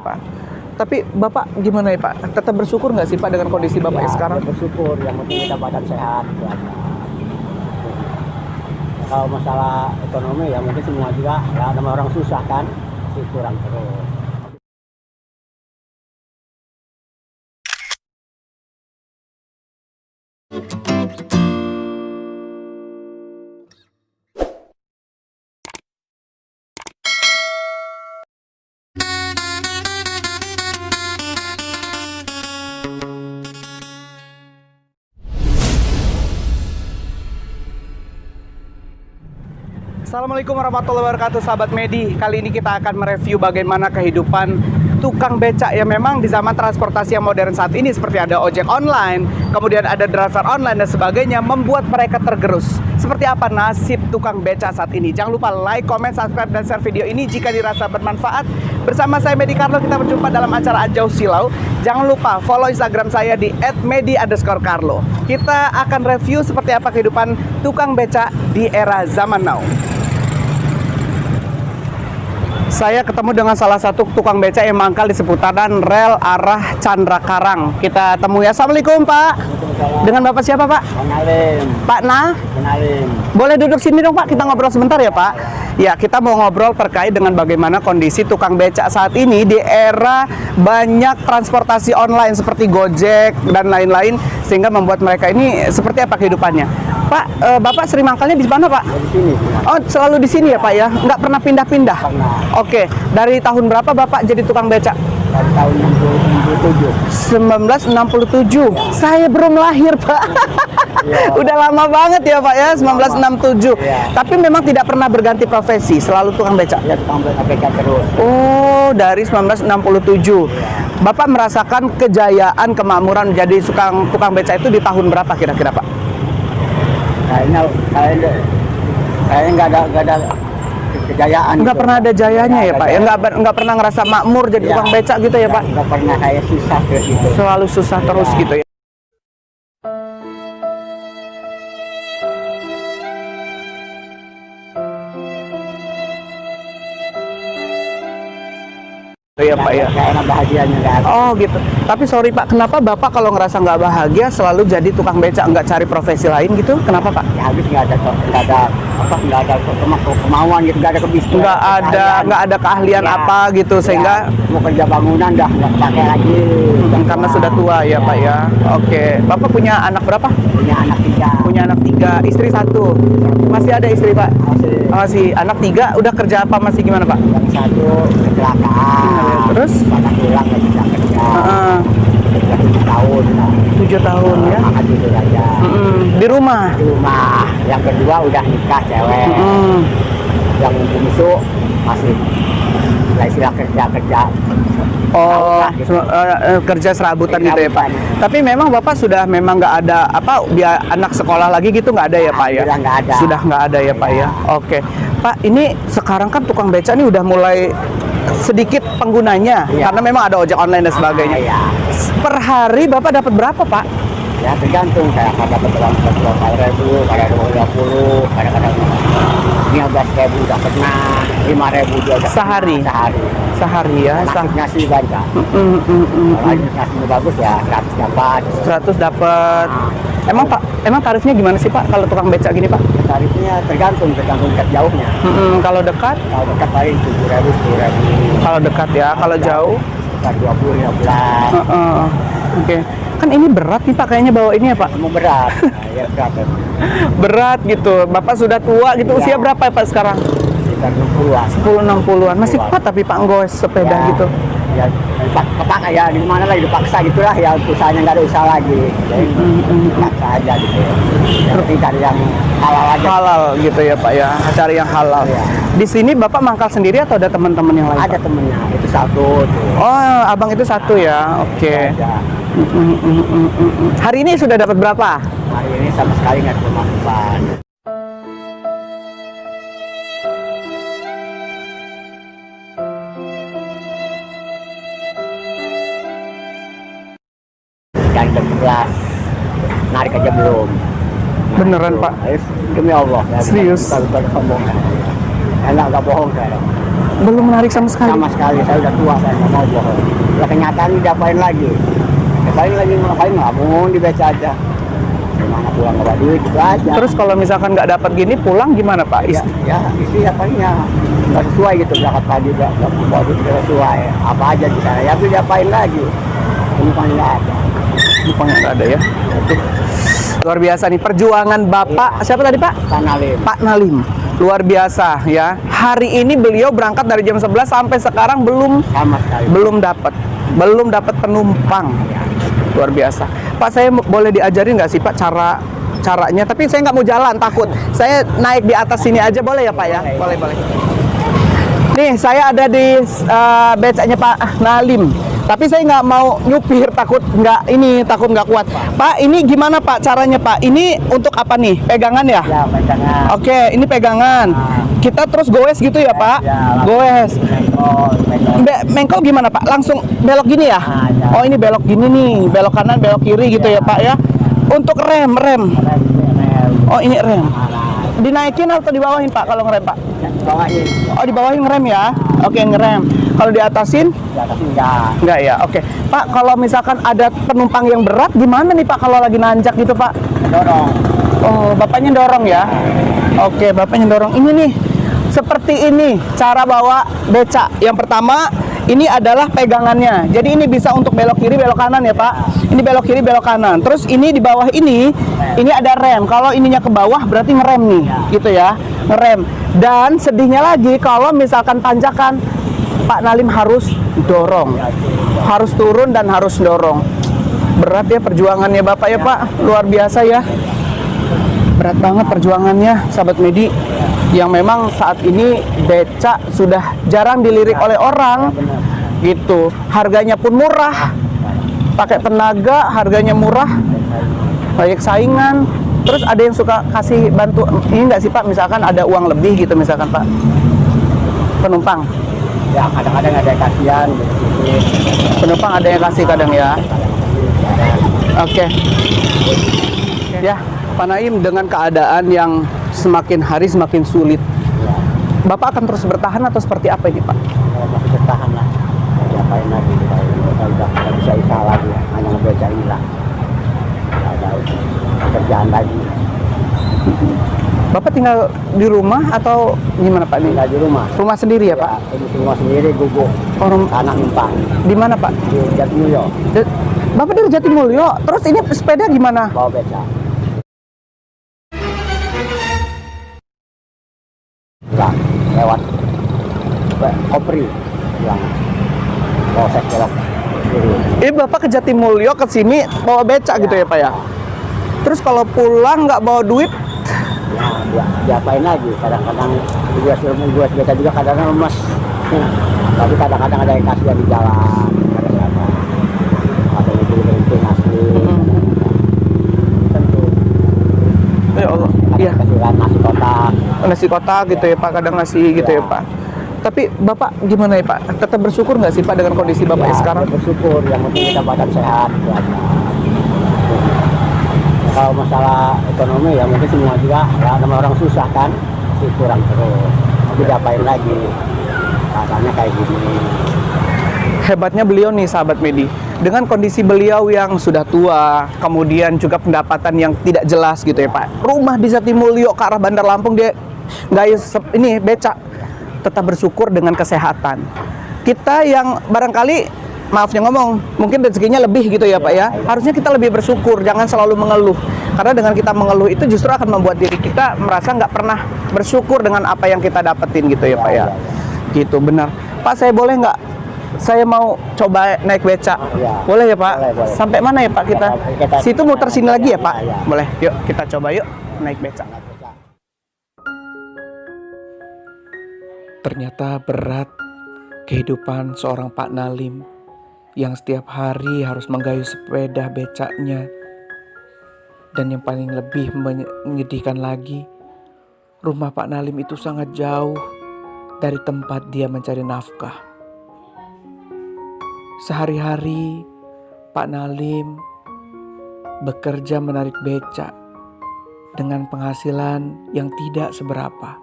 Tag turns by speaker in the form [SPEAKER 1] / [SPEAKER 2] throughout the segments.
[SPEAKER 1] Pak. Tapi Bapak gimana ya Pak? Tetap bersyukur nggak sih Pak dengan kondisi Bapak
[SPEAKER 2] Ya,
[SPEAKER 1] sekarang?
[SPEAKER 2] bersyukur, yang penting kita badan sehat itu aja. Kalau masalah ekonomi ya mungkin semua juga ya, nama orang susah kan, masih kurang terus.
[SPEAKER 1] Assalamualaikum warahmatullahi wabarakatuh sahabat Medi. Kali ini kita akan mereview bagaimana kehidupan tukang becak yang memang di zaman transportasi yang modern saat ini, seperti ada ojek online, kemudian ada driver online dan sebagainya, membuat mereka tergerus. Seperti apa nasib tukang becak saat ini? Jangan lupa like, comment, subscribe, dan share video ini jika dirasa bermanfaat. Bersama saya Medi Carlo, kita berjumpa dalam acara Ajau Silau. Jangan lupa follow Instagram saya di @medi_carlo. Kita akan review seperti apa kehidupan tukang becak di era zaman now. Saya ketemu dengan salah satu tukang becak yang mangkal di seputaran rel arah Chandra Karang. Kita temui ya. Assalamualaikum Pak. Dengan Bapak siapa Pak?
[SPEAKER 2] Kenalin.
[SPEAKER 1] Pak Na?
[SPEAKER 2] Kenalin.
[SPEAKER 1] Boleh duduk sini dong Pak, kita ngobrol sebentar ya Pak. Ya, kita mau ngobrol terkait dengan bagaimana kondisi tukang becak saat ini di era banyak transportasi online seperti Gojek dan lain-lain, sehingga membuat mereka ini seperti apa kehidupannya. Pak, Bapak sering mangkalnya di mana Pak?
[SPEAKER 2] Di sini.
[SPEAKER 1] Oh, selalu di sini ya Pak ya? Nggak pernah pindah-pindah?
[SPEAKER 2] Pernah.
[SPEAKER 1] Oke, dari tahun berapa Bapak jadi tukang becak?
[SPEAKER 2] Dari tahun 1967.
[SPEAKER 1] 1967. Saya belum lahir Pak.
[SPEAKER 2] Ya.
[SPEAKER 1] Udah lama banget ya Pak ya, 1967.
[SPEAKER 2] Ya.
[SPEAKER 1] Tapi memang tidak pernah berganti profesi, selalu tukang becak.
[SPEAKER 2] Ya, tukang becak terus.
[SPEAKER 1] Oh, dari 1967. Bapak merasakan kejayaan, kemakmuran menjadi tukang becak itu di tahun berapa kira-kira Pak?
[SPEAKER 2] Kayaknya nggak ada kejayaan.
[SPEAKER 1] Nggak
[SPEAKER 2] gitu.
[SPEAKER 1] pernah ada jayanya ya Pak? Ya nggak pernah ngerasa makmur jadi
[SPEAKER 2] Ya.
[SPEAKER 1] tukang becak gitu ya Pak?
[SPEAKER 2] Nggak pernah kayak susah terus gitu.
[SPEAKER 1] Selalu susah terus gitu ya? Iya Pak ya.
[SPEAKER 2] Kayak enak bahagianya nggak ada.
[SPEAKER 1] Oh gitu. Tapi sorry Pak, kenapa Bapak kalau ngerasa nggak bahagia selalu jadi tukang becak, nggak cari profesi lain gitu? Kenapa Pak?
[SPEAKER 2] Ya habis nggak ada kemauan gitu, nggak ada kebisaan.
[SPEAKER 1] Nggak ada keahlian
[SPEAKER 2] Ya.
[SPEAKER 1] apa gitu sehingga
[SPEAKER 2] mau kerja bangunan dah nggak pakai lagi.
[SPEAKER 1] karena sudah tua ya Pak ya. Oke. Bapak punya anak berapa?
[SPEAKER 2] Punya anak 3.
[SPEAKER 1] Punya anak 3, istri 1. Masih ada istri Pak? Masih. Anak 3 udah kerja apa masih gimana Pak?
[SPEAKER 2] Yang 1 kecelakaan.
[SPEAKER 1] Terus?
[SPEAKER 2] Patah tulang nggak bisa kerja.
[SPEAKER 1] Heeh.
[SPEAKER 2] Kerja 7 tahun.
[SPEAKER 1] 7 tahun ya.
[SPEAKER 2] Makan tidur aja.
[SPEAKER 1] Di rumah.
[SPEAKER 2] Di rumah. Yang kedua udah nikah cewek. Yang bungsu masih istilah kerja.
[SPEAKER 1] Oh,
[SPEAKER 2] Gitu.
[SPEAKER 1] kerja serabutan gitu ya Pak. Tapi memang Bapak sudah memang nggak ada apa biar anak sekolah lagi gitu nggak ada ya Pak ya?
[SPEAKER 2] Alhamdulillah nggak ada.
[SPEAKER 1] Sudah nggak ada ya Pak ya. Oke, Pak ini sekarang kan tukang becak ini udah mulai sedikit penggunanya
[SPEAKER 2] Iya.
[SPEAKER 1] karena memang ada ojek online dan sebagainya.
[SPEAKER 2] Iya.
[SPEAKER 1] Per hari Bapak dapat berapa Pak?
[SPEAKER 2] Ya tergantung, kayak dapat dalam 10.000, kadang 20, kadang-kadang 15.000 udah pernah, 5.000 juga udah
[SPEAKER 1] Sehari?
[SPEAKER 2] pernah,
[SPEAKER 1] Sehari ya.
[SPEAKER 2] nasibnya sih banyak. Kalau nasibnya bagus ya 100 dapat.
[SPEAKER 1] 100 dapat. Emang tarifnya gimana sih Pak kalau tukang becak gini Pak?
[SPEAKER 2] Tarifnya tergantung dekat jauhnya.
[SPEAKER 1] Kalau dekat?
[SPEAKER 2] Kalau dekat paling 7.000, 10.000.
[SPEAKER 1] Kalau dekat ya. Kalau jauh?
[SPEAKER 2] Sekitar 20, 15.
[SPEAKER 1] Oke. Kan ini berat nih Pak kayaknya bawa ini ya Pak?
[SPEAKER 2] Mau berat. Nah, ya berat.
[SPEAKER 1] Berat gitu. Bapak sudah tua gitu.
[SPEAKER 2] Iya.
[SPEAKER 1] Usia berapa ya Pak sekarang?
[SPEAKER 2] Sekitar 60-an.
[SPEAKER 1] 10-60-an. Masih kuat tapi Pak nggoes sepeda
[SPEAKER 2] Ya,
[SPEAKER 1] gitu.
[SPEAKER 2] Ya, kepaksa ya di mana lagi dipaksa gitulah ya, usahanya nggak ada usaha lagi. Jadi paksa aja gitu. Yang penting cari yang halal aja.
[SPEAKER 1] Halal gitu ya Pak ya. Cari yang halal.
[SPEAKER 2] Iya.
[SPEAKER 1] Di sini Bapak mangkal sendiri atau ada teman-teman yang lain?
[SPEAKER 2] Ada
[SPEAKER 1] Pak?
[SPEAKER 2] temennya, itu satu tuh.
[SPEAKER 1] Oh, abang itu satu ya. Oke.
[SPEAKER 2] Ada.
[SPEAKER 1] Hari ini sudah dapat berapa?
[SPEAKER 2] Hari ini sama sekali nggak ada pemasukan. Dari jam 11 narik aja belum.
[SPEAKER 1] Beneran, Pak?
[SPEAKER 2] Demi Allah. Ya,
[SPEAKER 1] Serius?
[SPEAKER 2] Bukan sombong. Nggak bohong saya.
[SPEAKER 1] Belum menarik sama sekali.
[SPEAKER 2] Sama sekali, saya udah tua, saya nggak mau bohong. Ya kenyataan diapain lagi? Ngapain ngabung di beca aja. Gimana pulang nggak bawa duit itu aja.
[SPEAKER 1] Terus kalau misalkan nggak dapat gini pulang gimana Pak?
[SPEAKER 2] Ya isi apanya nggak sesuai gitu, berangkat pagi nggak bawa duit nggak sesuai. Apa aja di sana, ya tapi diapain lagi? Penumpang nggak ada.
[SPEAKER 1] Penumpang nggak ada ya. Aduh. Luar biasa nih perjuangan Bapak. Siapa tadi Pak?
[SPEAKER 2] Pak Nalim.
[SPEAKER 1] Pak Nalim. Luar biasa ya. Hari ini beliau berangkat dari jam 11 sampai sekarang
[SPEAKER 2] Sama sekali.
[SPEAKER 1] belum dapat penumpang. Luar biasa. Pak, saya boleh diajarin nggak sih Pak caranya? Tapi saya nggak mau jalan, takut. Saya naik di atas sini aja boleh ya Pak ya? Boleh. Nih, saya ada di becaknya Pak Nalim. Tapi saya nggak mau nyupir, takut nggak kuat. Pak, ini gimana Pak caranya Pak? Ini untuk apa nih? Pegangan ya?
[SPEAKER 2] Ya, pegangan.
[SPEAKER 1] Oke, ini pegangan. Kita terus goes gitu ya Pak?
[SPEAKER 2] Ya,
[SPEAKER 1] Goes.
[SPEAKER 2] Mengkol.
[SPEAKER 1] Mengkol gimana Pak? Langsung belok gini ya?
[SPEAKER 2] Ya.
[SPEAKER 1] Oh, ini belok gini nih, belok kanan, belok kiri gitu ya Pak ya? Untuk rem. Oh, ini rem. Dinaikin atau dibawahin Pak kalau ngerem Pak?
[SPEAKER 2] Bawain.
[SPEAKER 1] Oh, dibawahin ngerem ya? Oke, ngerem. Kalau di atasin?
[SPEAKER 2] Di atas enggak.
[SPEAKER 1] Enggak ya? Oke. Pak, kalau misalkan ada penumpang yang berat gimana nih Pak kalau lagi nanjak gitu Pak?
[SPEAKER 2] Dorong.
[SPEAKER 1] Oh, bapaknya dorong ya? Oke, bapaknya dorong. Ini nih, seperti ini cara bawa becak. Yang pertama, ini adalah pegangannya. Jadi ini bisa untuk belok kiri, belok kanan ya Pak. Ini belok kiri, belok kanan. Terus ini di bawah ini ada rem. Kalau ininya ke bawah berarti ngerem nih, gitu ya. Ngerem. Dan sedihnya lagi kalau misalkan tanjakan, Pak Nalim harus dorong. Harus turun dan harus dorong. Berat ya perjuangannya Bapak ya Pak. Luar biasa ya. Berat banget perjuangannya sahabat Medi, yang memang saat ini becak sudah jarang dilirik oleh orang gitu. Harganya pun murah, pakai tenaga, harganya murah, banyak saingan. Terus ada yang suka kasih bantu ini nggak sih Pak, misalkan ada uang lebih gitu misalkan Pak penumpang?
[SPEAKER 2] Ya kadang-kadang ada yang kasihan gitu.
[SPEAKER 1] Penumpang ada yang kasih kadang ya. Oke. Ya Pak Naim, dengan keadaan yang semakin hari semakin sulit, Bapak akan terus bertahan atau seperti apa ini Pak?
[SPEAKER 2] Masih bertahan lah. Diapain lagi? Kita udah nggak bisa usaha lagi, hanya ngebeca inilah. Nggak ada pekerjaan lagi.
[SPEAKER 1] Bapak tinggal di rumah atau gimana Pak?
[SPEAKER 2] Tinggal di rumah.
[SPEAKER 1] Rumah sendiri ya Pak?
[SPEAKER 2] Ini rumah sendiri, gubuk. Anak numpang.
[SPEAKER 1] Di mana Pak?
[SPEAKER 2] Di Jatimulyo.
[SPEAKER 1] Bapak dari Jatimulyo. Terus ini sepeda gimana?
[SPEAKER 2] Bawa beca. Pulang lewat Kopri, pulang polsek belok kiri.
[SPEAKER 1] Ini Bapak ke Jatimulyo ke sini bawa becak gitu ya Pak ya? Terus kalau pulang nggak bawa duit?
[SPEAKER 2] Ya, diapain lagi? Kadang-kadang gue beca juga kadang-kadang lemes. Tapi kadang-kadang ada yang kasihan di jalan. Kadang-kadang ada yang berhenti ngasih. Tentu.
[SPEAKER 1] Ya Allah. Iya.
[SPEAKER 2] Kasihan nasi kotak.
[SPEAKER 1] Nasi kotak gitu ya Pak, kadang nasi gitu ya Pak. Tapi Bapak gimana ya Pak? Tetap bersyukur nggak sih Pak dengan kondisi Bapak
[SPEAKER 2] Ya,
[SPEAKER 1] sekarang?
[SPEAKER 2] bersyukur, yang penting kita badan sehat itu aja. Kalau masalah ekonomi ya mungkin semua juga ya, namanya orang susah kan masih kurang terus. Tapi diapain lagi? Keadaannya kayak gini.
[SPEAKER 1] Hebatnya beliau nih sahabat Medi, dengan kondisi beliau yang sudah tua, kemudian juga pendapatan yang tidak jelas gitu ya Pak. Rumah di Jatimulyo ke arah Bandar Lampung dia ini becak, tetap bersyukur dengan kesehatan. Kita yang barangkali maafnya ngomong, mungkin rezekinya lebih gitu ya Pak ya. Harusnya kita lebih bersyukur, jangan selalu mengeluh. Karena dengan kita mengeluh itu justru akan membuat diri kita merasa nggak pernah bersyukur dengan apa yang kita dapetin gitu ya Pak ya. Gitu benar. Pak, saya boleh nggak? Saya mau coba naik becak. Boleh ya Pak?
[SPEAKER 2] Boleh.
[SPEAKER 1] Sampai mana ya Pak kita? Situ muter sini lagi ya Pak?
[SPEAKER 2] Ya.
[SPEAKER 1] Boleh. Yuk kita coba yuk naik becak. Ternyata berat kehidupan seorang Pak Nalim yang setiap hari harus menggayuh sepeda becaknya. Dan yang paling lebih menyedihkan lagi, rumah Pak Nalim itu sangat jauh dari tempat dia mencari nafkah. Sehari-hari Pak Nalim bekerja menarik becak dengan penghasilan yang tidak seberapa.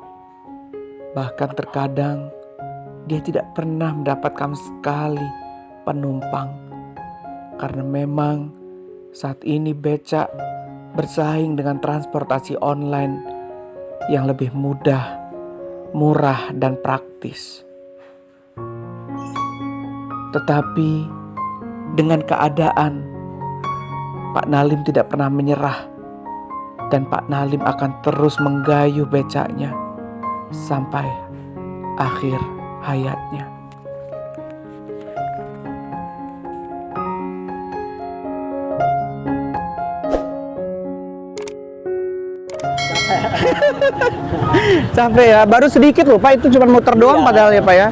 [SPEAKER 1] Bahkan terkadang dia tidak pernah mendapatkan sekali penumpang. Karena memang saat ini becak bersaing dengan transportasi online yang lebih mudah, murah, dan praktis. Tetapi dengan keadaan, Pak Nalim tidak pernah menyerah, dan Pak Nalim akan terus menggayuh becaknya sampai akhir hayatnya. Capek ya, baru sedikit loh Pak, itu cuma muter doang padahal ya Pak ya.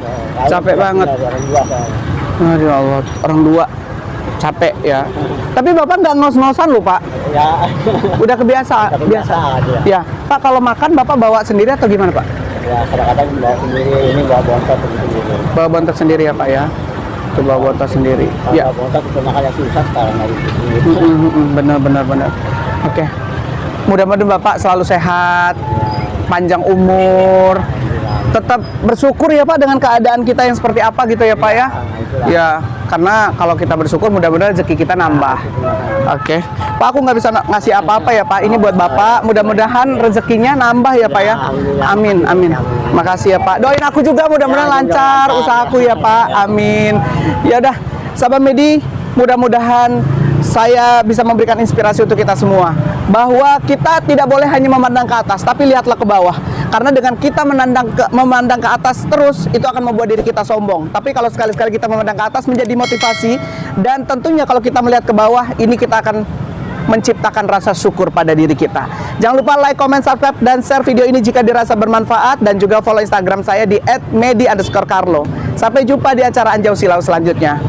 [SPEAKER 1] Capek banget. Aduh Allah, orang dua capek ya. Tapi Bapak nggak ngos-ngosan loh Pak.
[SPEAKER 2] Ya.
[SPEAKER 1] Udah kebiasa.
[SPEAKER 2] Biasa aja.
[SPEAKER 1] Ya, Pak kalau makan Bapak bawa sendiri atau gimana Pak?
[SPEAKER 2] Ya kadang-kadang bawa sendiri, ini bawa bontot sendiri.
[SPEAKER 1] Bawa bontot sendiri ya Pak ya. Itu bawa bontot sendiri.
[SPEAKER 2] Kalau
[SPEAKER 1] Ya.
[SPEAKER 2] bawa bontot itu makanya susah sekarang hari ini.
[SPEAKER 1] Benar. Oke. Mudah-mudahan Bapak selalu sehat, panjang umur, tetap bersyukur ya Pak dengan keadaan kita yang seperti apa gitu ya Pak ya. Ya, karena kalau kita bersyukur mudah-mudahan rezeki kita nambah. Oke. Pak aku nggak bisa ngasih apa-apa ya Pak. Ini buat Bapak. Mudah-mudahan rezekinya nambah ya Pak ya. Amin. Makasih ya Pak. Doain aku juga mudah-mudahan lancar usahaku ya Pak. Amin. Ya udah, sahabat Medi, mudah-mudahan saya bisa memberikan inspirasi untuk kita semua bahwa kita tidak boleh hanya memandang ke atas, tapi lihatlah ke bawah. Karena dengan kita memandang ke atas terus, itu akan membuat diri kita sombong. Tapi kalau sekali-sekali kita memandang ke atas menjadi motivasi, dan tentunya kalau kita melihat ke bawah, ini kita akan menciptakan rasa syukur pada diri kita. Jangan lupa like, comment, subscribe, dan share video ini jika dirasa bermanfaat, dan juga follow Instagram saya di @medi_carlo. Sampai jumpa di acara Anjau Silau selanjutnya.